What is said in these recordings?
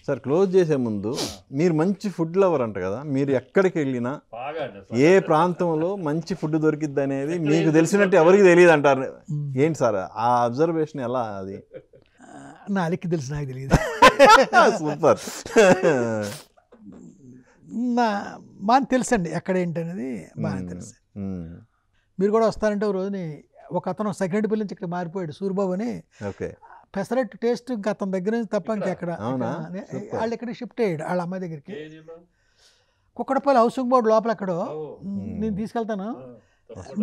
Sir close చేసే ముందు మీరు మంచి ఫుడ్ లవర్ అంట కదా, మీరు ఎక్కడికి వెళ్ళినా ఏ ప్రాంతంలో మంచి ఫుడ్ దొరికిద్ది అనేది మీకు తెలిసినట్టు ఎవరికి తెలియదు అంటారు. ఏంటి సార్ ఆ అబ్జర్వేషన్ ఎలా? అది నాలుగుకి తెలుసు, నాకు తెలియదు. సూపర్. బాగా తెలుసండి ఎక్కడ ఏంటనేది బాగా తెలుసు. మీరు కూడా వస్తారంటే ఒక రోజుని ఒక అతను సెకండ్ పిల్లల నుంచి ఇక్కడ మారిపోయాడు, సూరిబాబు అని. ఓకే. పెసరట్టు టేస్ట్ ఇంకా అతని దగ్గర నుంచి తప్ప ఇంకెక్కడ. వాళ్ళు ఇక్కడ షిఫ్ట్ అయ్యాడు వాళ్ళ అమ్మాయి దగ్గరికి. కుక్కడపల్లి హౌసింగ్ బోర్డు లోపల ఎక్కడో. నేను తీసుకెళ్తాను,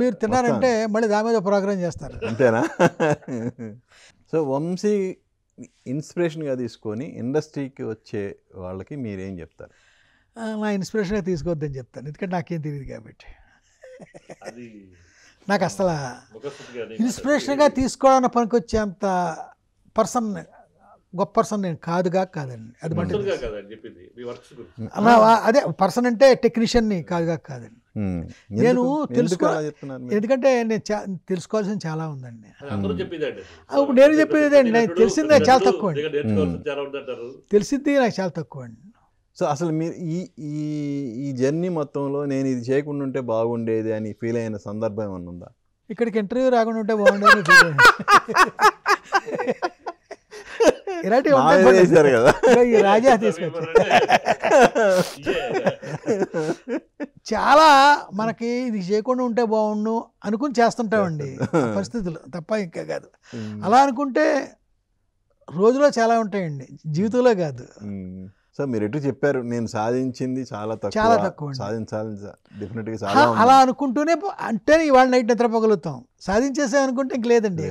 మీరు తిన్నారంటే మళ్ళీ దాని మీద ప్రోగ్రామ్ చేస్తారు. అంతేనా? సో వంశీ ఇన్స్పిరేషన్గా తీసుకొని ఇండస్ట్రీకి వచ్చే వాళ్ళకి మీరేం చెప్తారు? నా ఇన్స్పిరేషన్గా తీసుకోవద్దని చెప్తాను, ఎందుకంటే నాకేం తెలియదు కాబట్టి. నాకు అసలు ఇన్స్పిరేషన్గా తీసుకోవడానికి పనికొచ్చేంత పర్సన్, గొప్ప పర్సన్ నేను కాదండి. అది అదే పర్సన్ అంటే టెక్నీషియన్ని కాదండి. నేను ఎందుకంటే నేను తెలుసుకోవాల్సింది చాలా ఉందండి. ఇప్పుడు నేను చెప్పేది అండి, నాకు తెలిసింది నాకు చాలా తక్కువ అండి. తెలిసింది నాకు చాలా తక్కువ అండి. సో అసలు మీరు ఈ జర్నీ మొత్తంలో నేను ఇది చేయకుండా ఉంటే బాగుండేది అని ఫీల్ అయిన సందర్భం ఏమన్నా ఉందా? ఇక్కడికి ఇంటర్వ్యూ రాకుండా ఉంటే బాగుండేది ఇలాంటివి కదా. ఈ రాజా తీసుకొచ్చారు. చాలా మనకి ఇది చేయకుండా ఉంటే బాగుండు అనుకుని చేస్తుంటామండి పరిస్థితులు తప్ప ఇంకా కాదు. అలా అనుకుంటే రోజులో చాలా ఉంటాయండి, జీవితంలో కాదు. సో మీరు ఎటు చెప్పారు, నేను సాధించింది చాలా తక్కువ, సాధించాలి డెఫినెట్గా చాలా. అలా అనుకుంటూనే అంటేనే ఇవాళ నైట్ నిద్రపోగలుగుతాం. సాధించేసే అనుకుంటే ఇంక లేదండి.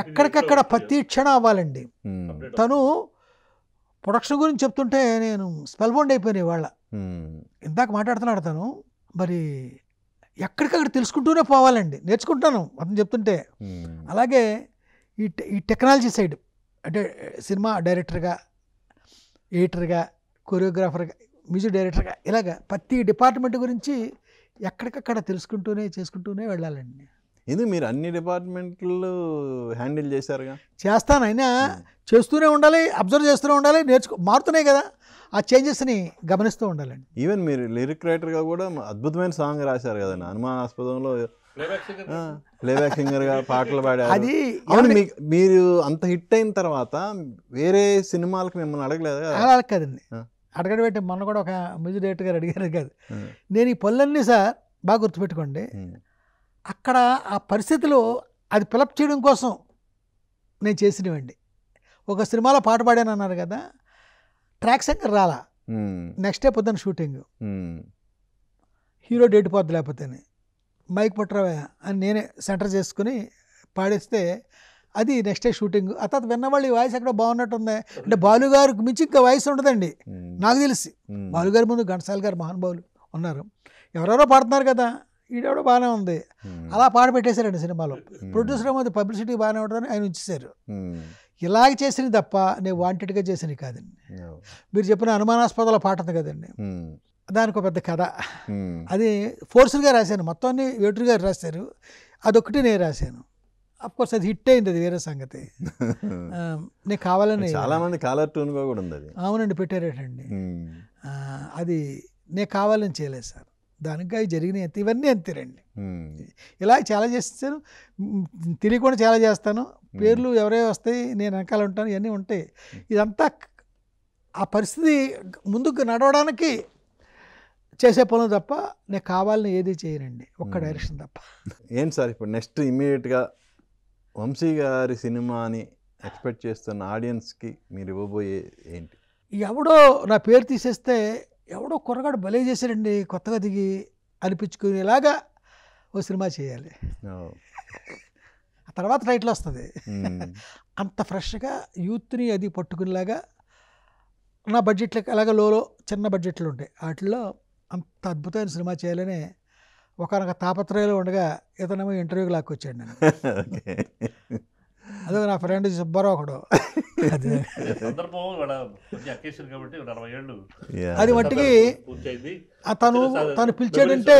ఎక్కడికక్కడ ప్రతి క్షణం అవ్వాలండి. తను ప్రొడక్షన్ గురించి చెప్తుంటే నేను స్పెల్ బౌండ్ అయిపోయాను ఇవాళ. ఇందాక మాట్లాడుతున్నాడు తను, మరి ఎక్కడికక్కడ తెలుసుకుంటూనే పోవాలండి, నేర్చుకుంటాను అతను చెప్తుంటే. అలాగే ఈ టెక్నాలజీ సైడ్ అంటే సినిమా డైరెక్టర్గా, ఎడిటర్గా, కొరియోగ్రాఫర్గా, మ్యూజిక్ డైరెక్టర్గా, ఇలాగ ప్రతి డిపార్ట్మెంట్ గురించి ఎక్కడికక్కడ చేసుకుంటూనే వెళ్ళాలండి. ఇది మీరు అన్ని డిపార్ట్మెంట్లు హ్యాండిల్ చేశారుగా? చేస్తాను, అయినా చేస్తూనే ఉండాలి, అబ్జర్వ్ చేస్తూనే ఉండాలి, మారుతున్నాయి కదా, ఆ చేంజెస్ని గమనిస్తూ ఉండాలండి. ఈవెన్ మీరు లిరిక్ రైటర్గా కూడా అద్భుతమైన సాంగ్ రాశారు కదండి, అనుమానాస్పదంలో ప్లేబ్యాక్ సింగర్గా పాటలు పాడారు. అది మీరు అంత హిట్ అయిన తర్వాత వేరే సినిమాలకు మిమ్మల్ని అడగలేదు కదా? అలా కదండి, అడగడం పెట్టి మొన్న కూడా ఒక మ్యూజిక్ డైరెక్టర్ గారు అడిగారు కాదు. నేను ఈ పనులన్నీ సార్ బాగా గుర్తుపెట్టుకోండి, అక్కడ ఆ పరిస్థితిలో అది ఫిలప్ చేయడం కోసం నేను చేసినవండి. ఒక సినిమాలో పాట పాడాను అన్నారు కదా, ట్రాక్ సింగర్ రాలా, నెక్స్ట్ డే పొద్దున్న షూటింగ్, హీరో డేట్ పోద్దు లేకపోతేనే మైక్ పట్టరావా అని నేనే సెంటర్ చేసుకుని పాడిస్తే అది నెక్స్ట్ డే షూటింగ్. ఆ తర్వాత విన్నవాళ్ళు ఈ వాయిస్ ఎక్కడ బాగున్నట్టుంది అంటే, బాలుగారికి మించి ఇంకా వాయిస్ ఉండదండి నాకు తెలిసి. బాలుగారి ముందు ఘంటసాల గారు మహానుభావులు ఉన్నారు, ఎవరెవరో పాడుతున్నారు కదా, ఈడెవడో బాగానే ఉంది, అలా పాట పెట్టేశారండి సినిమాలో. ప్రొడ్యూసర్ ఏమో పబ్లిసిటీ బాగానే ఉంటుందని ఆయన ఉంచేశారు. ఇలాగ చేసినవి తప్ప నేను వాంటెడ్గా చేసినవి కాదండి. మీరు చెప్పిన అనుమానాస్పదాల పాట ఉంది కదండి, దానికి ఒక పెద్ద కథ, అది ఫోర్స్గా రాశాను, మొత్తం అన్ని వేటూరు గారు రాశారు, అదొకటి నేను రాశాను. అఫ్కోర్స్ అది హిట్ అయింది, అది వేరే సంగతి. నేను కావాలని చాలా మంది కాలర్ ట్యూన్గా కూడా ఉంది అది. అవునండి, పెట్టారేటండి. అది నేను కావాలని చేయలేదు సార్, దానికి అవి జరిగినాయి అంతే, ఇవన్నీ అంతేనండి. ఇలా చాలా చేస్తాను, తెలియకుండా చాలా చేస్తాను, పేర్లు ఎవరే వస్తాయి, నేను వెనకాల ఉంటాను, ఇవన్నీ ఉంటాయి. ఇదంతా ఆ పరిస్థితి ముందుకు నడవడానికి చేసే పనులు తప్ప నేను కావాలని ఏది చేయనండి, ఒక్క డైరెక్షన్ తప్ప. ఏంటి సార్ ఇప్పుడు నెక్స్ట్ ఇమ్మీడియట్గా వంశీ గారి సినిమాని ఎక్స్పెక్ట్ చేస్తున్న ఆడియన్స్కి మీరు ఇవ్వబోయే ఏంటి? ఎవడో నా పేరు తీసేస్తే ఎవడో కుర్రగాడు భలే చేశారండి కొత్తగా దిగి అనిపించుకునేలాగా ఓ సినిమా చేయాలి, ఆ తర్వాత టైటిల్ వస్తుంది. అంత ఫ్రెష్గా యూత్ని అది పట్టుకునేలాగా నా బడ్జెట్లకి అలాగే లోలో చిన్న బడ్జెట్లు ఉంటాయి, వాటిల్లో అంత అద్భుతమైన సినిమా చేయాలని ఒకనొక తాపత్రయంలో ఉండగా ఇతనేమో ఇంటర్వ్యూకి లాక్కొచ్చాడు నేను. అదే నా ఫ్రెండ్ సుబ్బారావు ఒకడు, అది మట్టికి తను పిలిచాడంటే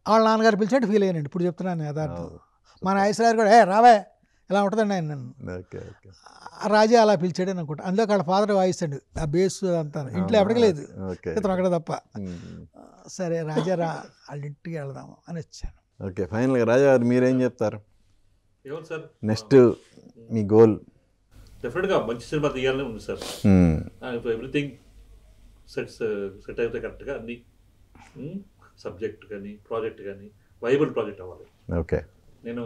వాళ్ళ నాన్నగారు పిలిచాడు ఫీల్ అయ్యానండి. ఇప్పుడు చెప్తున్నాను యథార్థం. మా నాగేశ్వరరావు కూడా రావే ఇలా ఉంటుందండి ఆయన నన్ను. ఓకే ఓకే ఆ రాజా అలా పిలిచాడని అనుకుంటా. అందులో వాళ్ళ ఫాదర్ వాయిస్తాడు ఆ బేస్ అంతా. ఇంట్లో ఎవరికి లేదు, ఓకే ఇతను అక్కడ తప్ప. ఉమ్. సరే రాజా రా, వాళ్ళ ఇంటికి వెళదాము అని వచ్చాను. ఓకే ఫైనల్గా రాజా గారు మీరేం చెప్తారు? ఏమో సార్, నెక్స్ట్ మీ గోల్? డెఫినెట్గా మంచి సినిమా తీయాలని ఉంది సార్. ఎవ్రీథింగ్ సెట్ అయితే కరెక్ట్గా అన్ని సబ్జెక్ట్ కానీ ప్రాజెక్ట్ కానీ వైబుల్ ప్రాజెక్ట్ అవ్వాలి. ఓకే నేను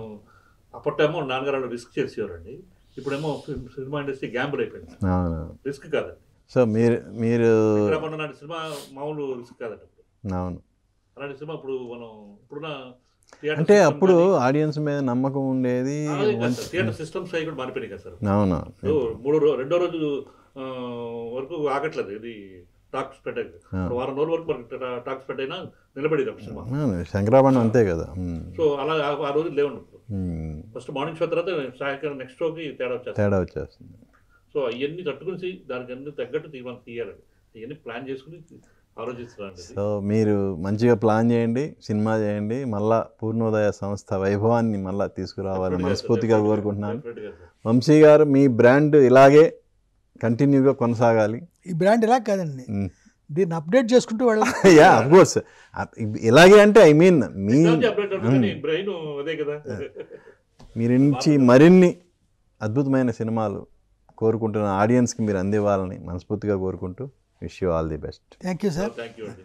అప్పటేమో నాన్నగారు రిస్క్ చేసేవారండి, ఇప్పుడేమో సినిమా ఇండస్ట్రీ గ్యాంబుల్ అయిపోయింది. రిస్క్ కాదండి. సో మీరు విక్రమణ లాంటి సినిమా మామూలు రిస్క్ కాదండి ఇప్పుడు. అవును, అలాంటి సినిమా ఇప్పుడు మనం ఇప్పుడున్న అంటే అప్పుడు ఆడియన్స్ మీద నమ్మకం ఉండేది. థియేటర్ సిస్టమ్స్ అవి కూడా మారిపోయినాయి కదా సార్. అవును, రెండో రోజు వరకు ఆగట్లేదు ఇది టాక్స్ పెట్టాక, వారం రోజుల వరకు మనకి టాక్స్ పెట్టైనా నిలబడేది ఒక సినిమా. శంకరాభరణం అంతే కదా. సో అలా ఆ రోజు లేవండి. ఫస్ట్ మార్నింగ్ షో తర్వాత సాయంకాలం నెక్స్ట్ షోకి తేడా వచ్చేస్తుంది. సో అవన్నీ తట్టుకుని దానికి అన్ని తగ్గట్టు తీయాలండి. అవన్నీ ప్లాన్ చేసుకుని ఆలోచిస్తున్నాండి. సో మీరు మంచిగా ప్లాన్ చేయండి, సినిమా చేయండి, మళ్ళా పూర్ణోదయ సంస్థ వైభవాన్ని మళ్ళీ తీసుకురావాలని మనస్ఫూర్తిగా కోరుకుంటున్నాను. వంశీ గారు మీ బ్రాండ్ ఇలాగే కంటిన్యూగా కొనసాగాలి. ఈ బ్రాండ్ ఇలా కాదండి, దీన్ని అప్డేట్ చేసుకుంటూ వెళ్ళాలి. యా అఫ్ కోర్స్ ఇలాగే అంటే ఐ మీన్ బ్రెయిన్ అదే కదా. మీరు నుంచి మరిన్ని అద్భుతమైన సినిమాలు కోరుకుంటున్న ఆడియన్స్కి మీరు అందివ్వాలని మనస్ఫూర్తిగా కోరుకుంటూ wish you all the best. Thank you sir. Thank you అండి.